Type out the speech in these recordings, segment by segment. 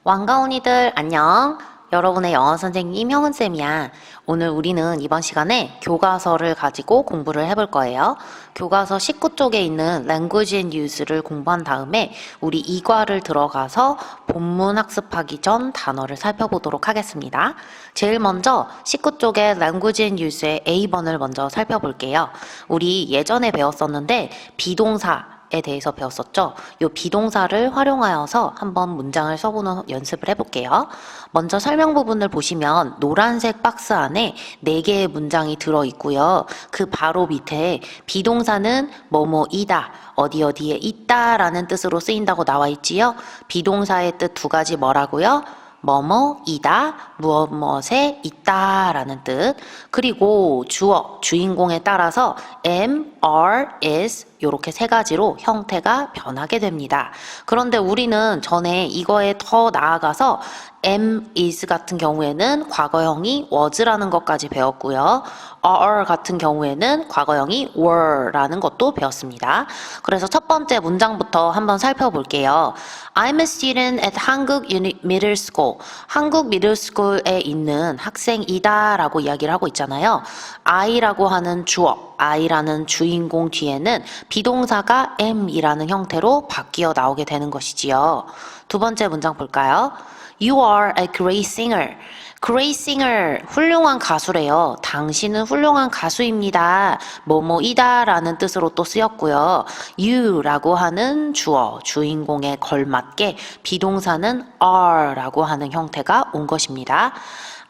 왕가온이들 안녕. 여러분의 영어 선생님 형은쌤이야. 오늘 우리는 이번 시간에 교과서를 가지고 공부를 해볼 거예요. 교과서 19쪽에 있는 Language and Use를 공부한 다음에 우리 2과를 들어가서 본문 학습하기 전 단어를 살펴보도록 하겠습니다. 제일 먼저 19쪽의 Language and Use의 A번을 먼저 살펴볼게요. 우리 예전에 배웠었는데 비동사 에 대해서 배웠었죠. 이 비동사를 활용하여서 한번 문장을 써보는 연습을 해볼게요. 먼저 설명 부분을 보시면 노란색 박스 안에 4개의 문장이 들어있고요. 그 바로 밑에 비동사는 뭐뭐이다, 어디어디에 있다 라는 뜻으로 쓰인다고 나와 있지요. 비동사의 뜻 2가지 뭐라고요? 뭐뭐이다, 무엇무엇에 있다 라는 뜻. 그리고 주어, 주인공에 따라서 am, are, is 이렇게 3가지로 형태가 변하게 됩니다. 그런데 우리는 전에 이거에 더 나아가서 am, is 같은 경우에는 과거형이 was라는 것까지 배웠고요. are 같은 경우에는 과거형이 were라는 것도 배웠습니다. 그래서 첫 번째 문장부터 한번 살펴볼게요. I'm a student at 한국 Middle School. 한국 Middle School에 있는 학생이다 라고 이야기를 하고 있잖아요. I라고 하는 주어, I라는 주인공 뒤에는 비동사가 am이라는 형태로 바뀌어 나오게 되는 것이지요. 두 번째 문장 볼까요? You are a great singer. Great singer, 훌륭한 가수래요. 당신은 훌륭한 가수입니다. 뭐뭐이다 라는 뜻으로 또 쓰였고요. You라고 하는 주어, 주인공에 걸맞게 비동사는 are 라고 하는 형태가 온 것입니다.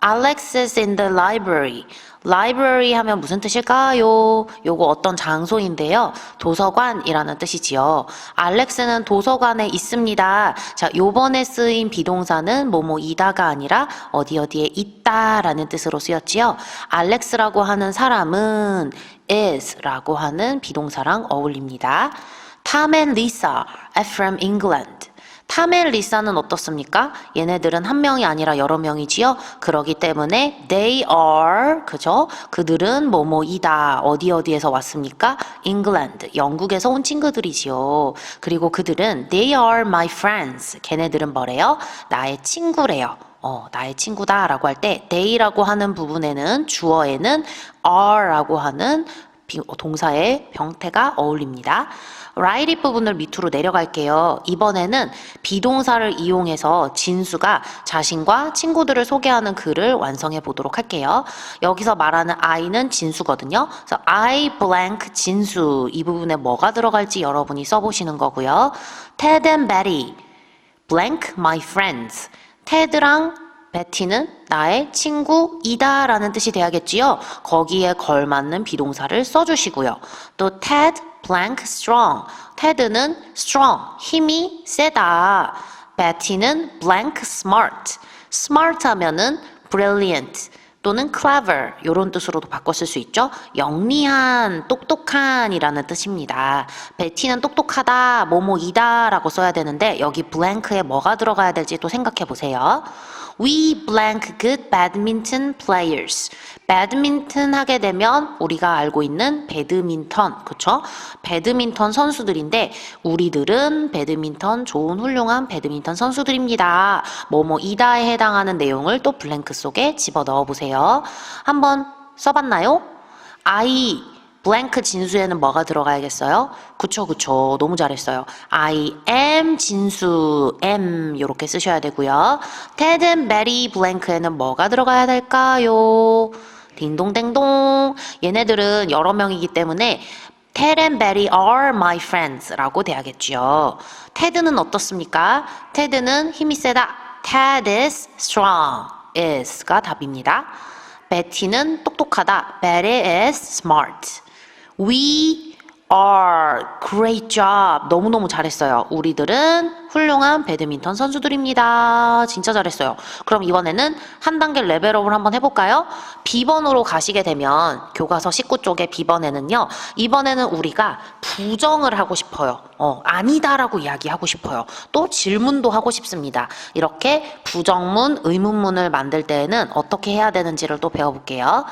Alex is in the library. library 하면 무슨 뜻일까요? 요거 어떤 장소인데요. 도서관이라는 뜻이지요. 알렉스는 도서관에 있습니다. 자, 요번에 쓰인 비동사는 뭐뭐이다가 아니라 어디어디에 있다라는 뜻으로 쓰였지요. 알렉스라고 하는 사람은 is라고 하는 비동사랑 어울립니다. Tom and Lisa are from England. 탐 앤 리사는 어떻습니까? 얘네들은 한 명이 아니라 여러 명이지요. 그러기 때문에 they are, 그죠? 그들은 뭐뭐이다. 어디에서 왔습니까? England, 영국에서 온 친구들이지요. 그리고 그들은 they are my friends. 걔네들은 뭐래요? 나의 친구래요. 나의 친구다 라고 할 때 they라고 하는 부분에는 주어에는 are라고 하는 동사의 형태가 어울립니다. write 부분을 밑으로 내려갈게요. 이번에는 비동사를 이용해서 진수가 자신과 친구들을 소개하는 글을 완성해 보도록 할게요. 여기서 말하는 I는 진수거든요. 그래서 I blank 진수 이 부분에 뭐가 들어갈지 여러분이 써보시는 거고요. Ted and Betty blank my friends. 테드랑 베티는 나의 친구이다 라는 뜻이 돼야겠지요. 거기에 걸맞는 비동사를 써주시고요. 또 Ted blank strong. 테드는 strong, 힘이 세다. 베티는 blank smart. smart 하면은 brilliant 또는 clever 이런 뜻으로도 바꿔 쓸 수 있죠. 영리한, 똑똑한 이라는 뜻입니다. 베티는 똑똑하다, 뭐뭐이다 라고 써야 되는데 여기 blank에 뭐가 들어가야 될지 또 생각해 보세요. We blank good badminton players. 배드민턴 하게 되면 우리가 알고 있는 배드민턴, 그쵸? 배드민턴 선수들인데 우리들은 배드민턴 좋은 훌륭한 배드민턴 선수들입니다. 뭐뭐이다에 해당하는 내용을 또 블랭크 속에 집어넣어 보세요. 한번 써봤나요? I 블랭크 진수에는 뭐가 들어가야겠어요? 그쵸. 너무 잘했어요. I am 진수 am 이렇게 쓰셔야 되고요. Ted and Betty 블랭크에는 뭐가 들어가야 될까요? 딩동댕동. 얘네들은 여러 명이기 때문에 Ted and Betty are my friends 라고 돼야겠죠. 테드는 어떻습니까? 테드는 힘이 세다. Ted is strong. is가 답입니다. 베티는 똑똑하다. Betty is smart. We are great job. 너무너무 잘했어요. 우리들은 훌륭한 배드민턴 선수들입니다. 진짜 잘했어요. 그럼 이번에는 한 단계 레벨업을 한번 해볼까요? B번으로 가시게 되면 교과서 19쪽의 B번에는요. 이번에는 우리가 부정을 하고 싶어요. 아니다라고 이야기하고 싶어요. 또 질문도 하고 싶습니다. 이렇게 부정문, 의문문을 만들 때에는 어떻게 해야 되는지를 또 배워볼게요.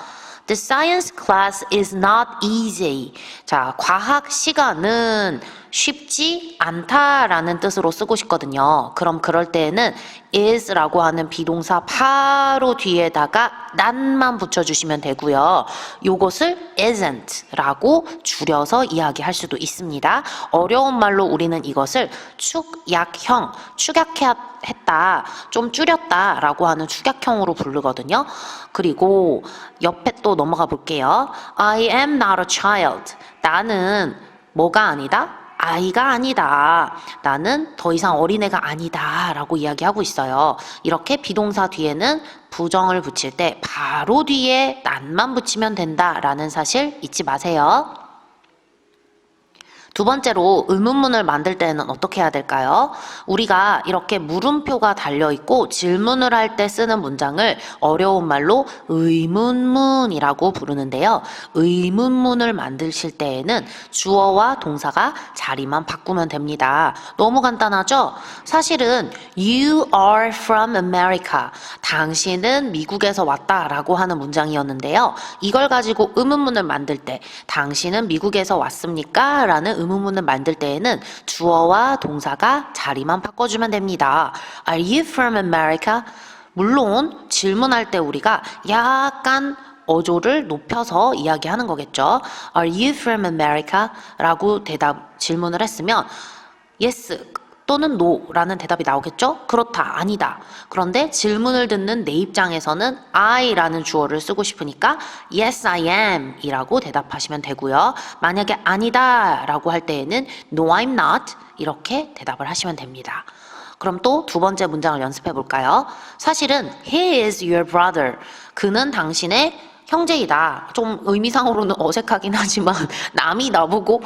The science class is not easy. 자, 과학 시간은 쉽지 않다라는 뜻으로 쓰고 싶거든요. 그럼 그럴 때에는 is라고 하는 비동사 바로 뒤에다가 not만 붙여주시면 되고요. 요것을 isn't라고 줄여서 이야기할 수도 있습니다. 어려운 말로 우리는 이것을 축약형, 축약했다, 좀 줄였다라고 하는 축약형으로 부르거든요. 그리고 옆에 또 넘어가 볼게요. I am not a child. 나는 뭐가 아니다? 아이가 아니다. 나는 더 이상 어린애가 아니다. 라고 이야기하고 있어요. 이렇게 비동사 뒤에는 부정을 붙일 때 바로 뒤에 난만 붙이면 된다라는 사실 잊지 마세요. 두 번째로 의문문을 만들 때는 어떻게 해야 될까요? 우리가 이렇게 물음표가 달려있고 질문을 할 때 쓰는 문장을 어려운 말로 의문문이라고 부르는데요. 의문문을 만드실 때에는 주어와 동사가 자리만 바꾸면 됩니다. 너무 간단하죠? 사실은 You are from America. 당신은 미국에서 왔다라고 하는 문장이었는데요. 이걸 가지고 의문문을 만들 때 당신은 미국에서 왔습니까? 라는 의문문을 만들 때에는 주어와 동사가 자리만 바꿔주면 됩니다. Are you from America? 물론 질문할 때 우리가 약간 어조를 높여서 이야기하는 거겠죠. Are you from America? 라고 질문을 했으면 Yes 또는 no라는 대답이 나오겠죠? 그렇다, 아니다. 그런데 질문을 듣는 내 입장에서는 I라는 주어를 쓰고 싶으니까 Yes, I am 이라고 대답하시면 되고요. 만약에 아니다 라고 할 때에는 No, I'm not 이렇게 대답을 하시면 됩니다. 그럼 또 두 번째 문장을 연습해 볼까요? 사실은 He is your brother. 그는 당신의 형제이다. 좀 의미상으로는 어색하긴 하지만 남이 나보고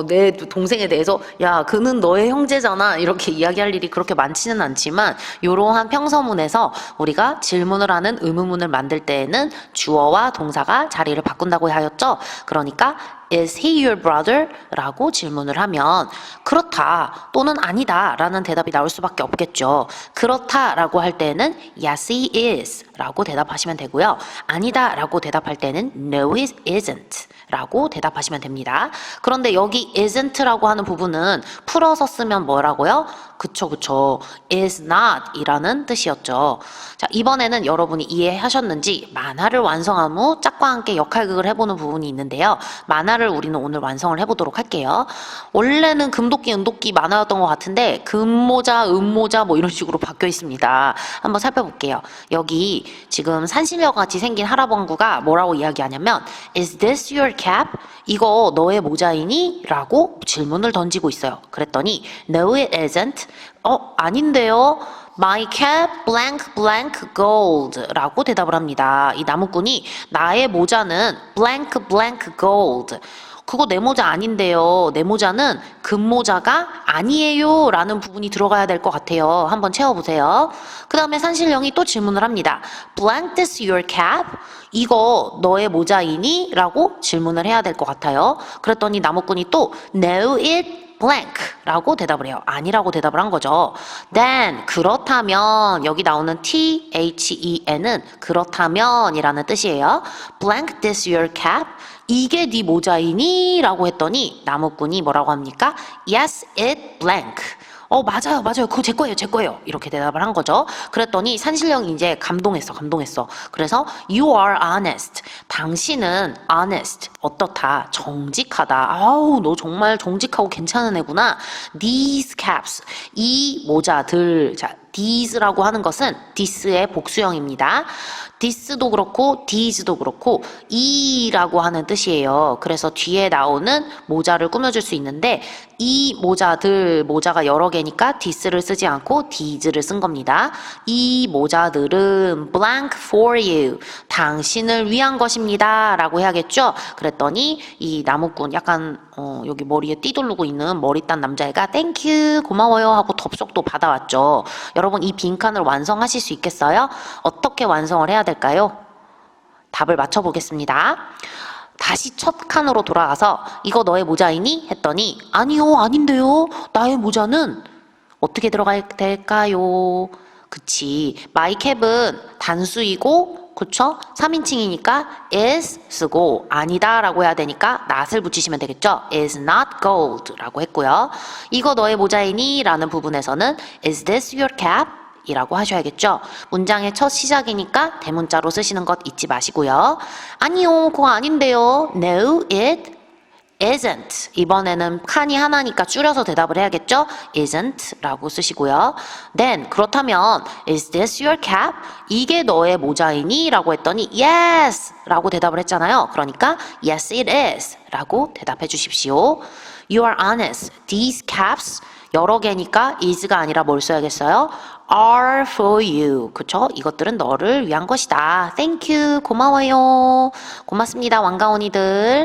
내 동생에 대해서 야 그는 너의 형제잖아 이렇게 이야기할 일이 그렇게 많지는 않지만 이러한 평서문에서 우리가 질문을 하는 의문문을 만들 때에는 주어와 동사가 자리를 바꾼다고 하였죠. 그러니까 Is he your brother? 라고 질문을 하면 그렇다 또는 아니다 라는 대답이 나올 수밖에 없겠죠. 그렇다 라고 할 때는 Yes he is 라고 대답하시면 되고요. 아니다 라고 대답할 때는 No he isn't 라고 대답하시면 됩니다. 그런데 여기 isn't 라고 하는 부분은 풀어서 쓰면 뭐라고요? 그쵸. is not 이라는 뜻이었죠. 자, 이번에는 여러분이 이해하셨는지 만화를 완성한 후 짝과 함께 역할극을 해보는 부분이 있는데요. 만화를 우리는 오늘 완성을 해보도록 할게요. 원래는 금도끼, 은도끼 만화였던 것 같은데 금모자, 은모자 뭐 이런 식으로 바뀌어 있습니다. 한번 살펴볼게요. 여기 지금 산신령 같이 생긴 할아버지가 뭐라고 이야기하냐면 Is this your cap? 이거 너의 모자이니? 라고 질문을 던지고 있어요. 그랬더니 No it isn't. 아닌데요. My cap blank blank gold 라고 대답을 합니다. 이 나무꾼이 나의 모자는 blank blank gold. 그거 내 모자 아닌데요. 내 모자는 금모자가 아니에요 라는 부분이 들어가야 될 것 같아요. 한번 채워보세요. 그 다음에 산신령이 또 질문을 합니다. Blank this your cap? 이거 너의 모자이니? 라고 질문을 해야 될 것 같아요. 그랬더니 나무꾼이 또 No it blank 라고 대답을 해요. 아니라고 대답을 한 거죠. Then 그렇다면 여기 나오는 THEN은 그렇다면 이라는 뜻이에요. Blank this your cap? 이게 네 모자이니? 라고 했더니 나무꾼이 뭐라고 합니까? Yes, it blank. 맞아요. 그거 제 거예요. 이렇게 대답을 한 거죠. 그랬더니 산신령이 이제 감동했어. 그래서 you are honest. 당신은 honest. 어떻다? 정직하다. 아우, 너 정말 정직하고 괜찮은 애구나. These caps. 이 모자들. 자, these라고 하는 것은 this의 복수형입니다. this도 그렇고 these도 그렇고 이라고 하는 뜻이에요. 그래서 뒤에 나오는 모자를 꾸며줄 수 있는데 이 모자가 여러 개니까 this를 쓰지 않고 these를 쓴 겁니다. 이 모자들은 blank for you. 당신을 위한 것입니다. 라고 해야겠죠? 그랬더니 이 나무꾼 약간 여기 머리에 띠두르고 있는 머리 딴 남자애가 땡큐 고마워요 하고 덥석도 받아왔죠. 여러분 이 빈칸을 완성하실 수 있겠어요? 어떻게 완성을 해야 될까요? 답을 맞춰보겠습니다. 다시 첫 칸으로 돌아가서 이거 너의 모자이니? 했더니 아니요 아닌데요. 나의 모자는 어떻게 들어가야 될까요? 그치. My cap은 단수이고 그쵸? 3인칭이니까 is 쓰고 아니다 라고 해야 되니까 not을 붙이시면 되겠죠? is not gold 라고 했고요. 이거 너의 모자이니? 라는 부분에서는 is this your cap? 이라고 하셔야겠죠? 문장의 첫 시작이니까 대문자로 쓰시는 것 잊지 마시고요. 아니요, 그거 아닌데요. No, it isn't. 이번에는 칸이 하나니까 줄여서 대답을 해야겠죠? isn't 라고 쓰시고요. then 그렇다면 is this your cap? 이게 너의 모자이니? 라고 했더니 yes 라고 대답을 했잖아요. 그러니까 yes it is 라고 대답해 주십시오. You are honest. These caps 여러 개니까 is가 아니라 뭘 써야겠어요? are for you. 그쵸? 이것들은 너를 위한 것이다. Thank you. 고마워요. 고맙습니다. 왕가원이들.